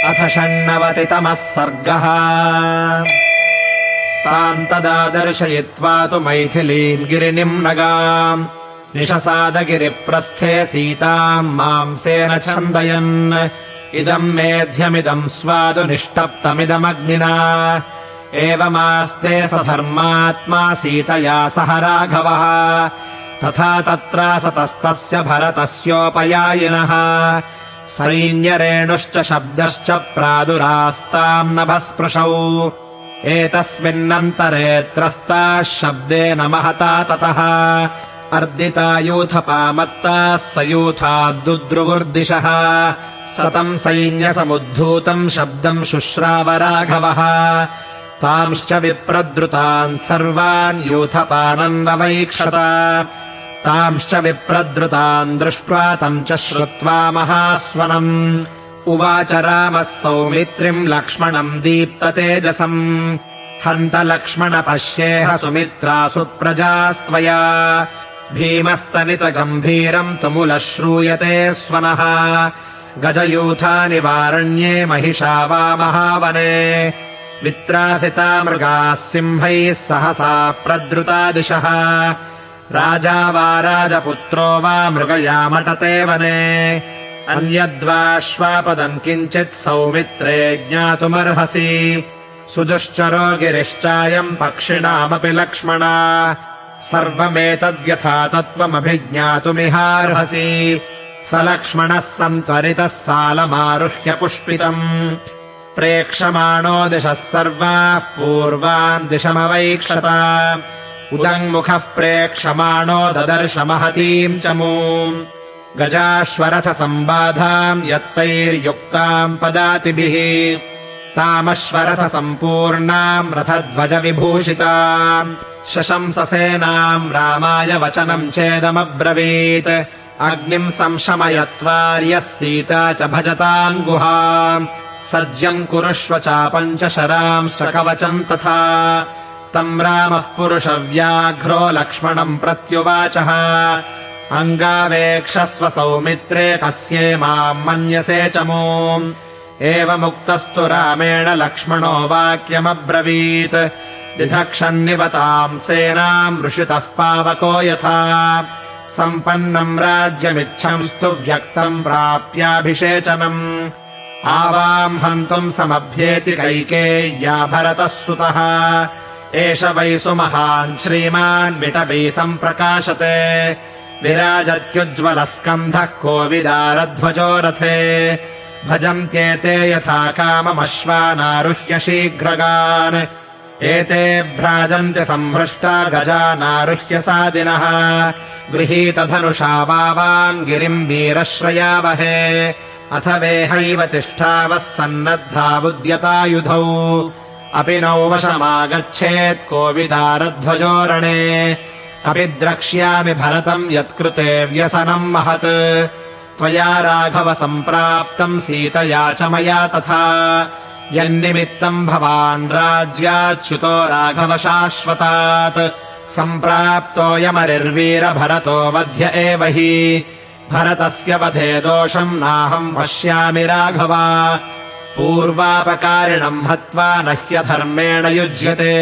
अथ षण्णवतितमः सर्गः। ताम् तदा दर्शयित्वा तु मैथिलीम् गिरिनिम्नगाम् निशसाद गिरिप्रस्थे सीताम् मांसेन छन्दयन् इदम् मेध्यमिदम् स्वादु निष्टप्तमिदमग्निना एवमास्ते स धर्मात्मा सीतया सह राघवः तथा तत्रासतस्तस्य भरतस्योपयायिनः सैन्यरेणुश्च शब्दश्च प्रादुरास्ताम् नभस्पृशौ एतस्मिन्नन्तरे त्रस्ताः शब्देन महता ततः अर्दिता यूथपामत्ताः सयूथा दुद्रुवुर्दिशः सतम् सैन्यसमुद्धूतम् शब्दम् शुश्राव राघवः तांश्च विप्रद्रुतान् सर्वान् यूथपानन्ववैक्षत तांश्च विप्रद्रुतान् दृष्ट्वा तम् च श्रुत्वा महास्वनम् उवाच रामः सौमित्रिम् लक्ष्मणम् दीप्ततेजसम् हन्त लक्ष्मण पश्येह सुमित्रासु प्रजास्त्वया भीमस्तनितगम्भीरम् तुमुलः श्रूयते स्वनः गजयूथानिवारण्ये महिषा वा महावने वित्रासिता मृगाः सिंहैः सहसा प्रद्रुता दिशः राजा वा राजपुत्रो वा मृगयामटते वने अन्यद्वाश्वापदम् किञ्चित् सौमित्रे ज्ञातुमर्हसि सुदुश्चरो गिरिश्चायम् पक्षिणामपि लक्ष्मणा सर्वमेतद्यथा तत्त्वमभिज्ञातुमिहार्हसि स लक्ष्मणः सन्त्वरितः सालमारुह्य पुष्पितम् प्रेक्षमाणो दिशः सर्वाः पूर्वाम् दिशमवैक्षत उदङ्मुखः प्रेक्षमाणो ददर्श महतीम् चमूम् गजाश्वरथसम्बाधाम् यत्तैर्युक्ताम् पदातिभिः तामश्वरथसम्पूर्णाम् रथध्वजविभूषिताम् शशंससेनाम् रामाय वचनम् चेदमब्रवीत् अग्निम् संशमयत्वार्यः सीता च भजताम् गुहाम् सज्जम् कुरुष्व चापम् च शरांश्च कवचम् तथा तम् रामः पुरुषव्याघ्रो लक्ष्मणम् प्रत्युवाचः अङ्गावेक्षस्व सौमित्रे कस्ये माम् मन्यसे चमूम् एवमुक्तस्तु रामेण लक्ष्मणो वाक्यमब्रवीत् दिधक्षन्निवताम् सेनाम् ऋषितः पावको यथा सम्पन्नम् राज्यमिच्छंस्तु व्यक्तम् प्राप्याभिषेचनम् आवाम् हन्तुम् समभ्येति कैकेय्या भरतः सुतः एष वै सुमहान् श्रीमान् विटपी सम्प्रकाशते विराजत्युज्ज्वलस्कन्धः कोविदारध्वजो रथे भजन्त्येते यथा काममश्वानारुह्य शीघ्रगान् एते भ्राजन्ति सम्भ्रष्टा गजानारुह्य सादिनः गृहीतधनुषा वावान् गिरिम् वीरश्रयावहे अथ वेहैव तिष्ठावः सन्नद्धावुद्यतायुधौ अपि नौ वशमागच्छेत् कोविदारध्वजो रणे अपि द्रक्ष्यामि भरतम् यत्कृते व्यसनम् महत् त्वया राघव सम्प्राप्तम् सीतया च मया तथा यन्निमित्तम् भवान् राज्याच्युतो राघव शाश्वतात् सम्प्राप्तोऽयमरिर्वीरभरतो वध्य एव हि भरतस्य वधे दोषम् नाहम् पश्यामि राघव पूर्वापकारिणम् हत्वा न ह्यधर्मेण युज्यते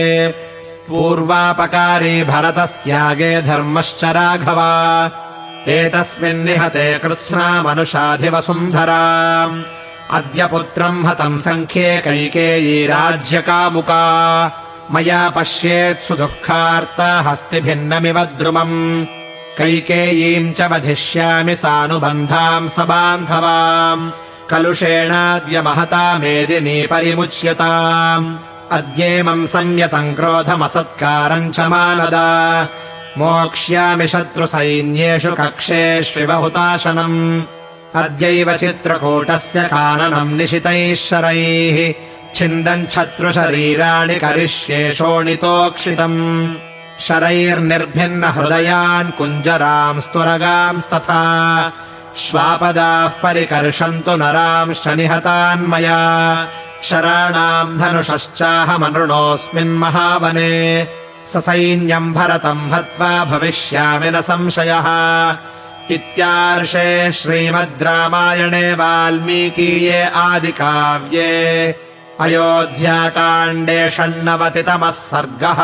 पूर्वापकारी भरतस्त्यागे धर्मश्च राघव एतस्मिन्निहते कृत्स्ना मनुषाधिवसुन्धरा अद्य पुत्रम् हतम् सङ्ख्ये कैकेयी राज्यकामुका मया पश्येत्सु दुःखार्ता हस्तिभिन्नमिव द्रुमम् कैकेयीम् च वधिष्यामि सानुबन्धाम् सबान्धवाम् कलुषेणाद्य महता मेदिनी परिमुच्यताम् अद्येमम् संयतम् क्रोधमसत्कारम् च मानदा मोक्ष्यामि शत्रुसैन्येषु कक्षेष्विव हुताशनम् अद्यैव चित्रकूटस्य काननम् निशितैः शरैः छिन्दन् शत्रुशरीराणि करिष्ये शोणितोक्षितम् शरैर्निर्भिन्न हृदयान् कुञ्जरांस्तुरगांस्तथा श्वापदाः परिकर्षन्तु नरांश्च निहतान् मया शराणाम् धनुषश्चाहमनृणोऽस्मिन्महावने ससैन्यम् भरतम् हत्वा भविष्यामि न संशयः इत्यार्षे श्रीमद् रामायणे वाल्मीकीये आदिकाव्ये अयोध्याकाण्डे 96तमः सर्गः।